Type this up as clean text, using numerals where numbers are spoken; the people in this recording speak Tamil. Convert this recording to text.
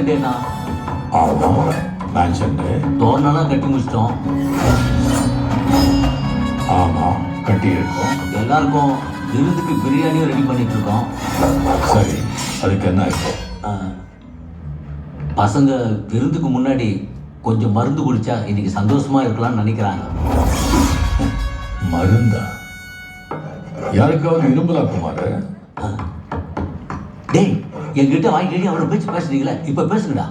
வீடேண்ணா. ஆமாம், மேன்ஷன். தோரணெல்லாம் கட்டி முடிச்சிட்டோம். ஆமாம், கட்டி இருக்கோம். எல்லாருக்கும் விருந்துக்கு பிரியாணியும் ரெடி பண்ணிட்டு இருக்கோம். சரி, அதுக்கு என்ன இப்போ? பசங்க விருந்துக்கு முன்னாடி கொஞ்சம் மருந்து குடிச்சா இன்னைக்கு சந்தோஷமா இருக்கலாம்னு நினைக்கிறாங்க. மருந்தா? யாருக்காவது இரும்பலா குமார்? டேய், என்கிட்ட வாங்கி அவளை பேச்சு பேசுறீங்களா? இப்ப பேசுங்கடா.